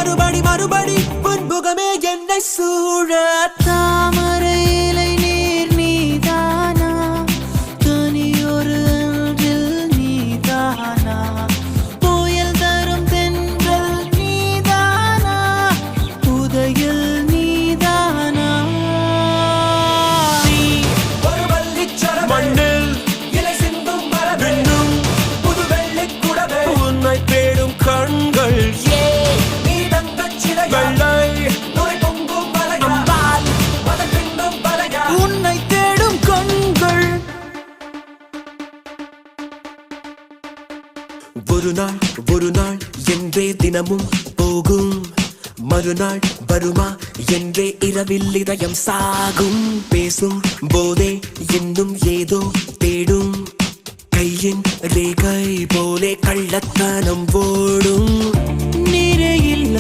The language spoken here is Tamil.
மறுபடி மறுபடி புன்முகமே என்னை சூழ தாமரை இலை நீர் நீதானா தனி ஒரு அன்றில் நீதானா புயல் தரும் தென்றல் நீதானா புதையல் நீதானா நீ ஒரு வள்ளிச்சரம் மண்ணில் இலை சிந்தும் மரபென்னும் புது வெள்ளிக் குடவே உன்னை தேடும் கண்கள் நீ தங்கச் சிலையா வெள்ளை பொங்கும் மலையா மதம் பின்னும் பலையா உன்னை தேடும் கண்கள் ஒரு நாள் என்றே தினமும் போகும் மறுநாள் வருமா என்றே இரவில் இதயம் சாகும் பேசும் போதே இன்னும் ஏதோ தேடும் கையின் ரேகை போலே கள்ளத்தனம் ஓடும்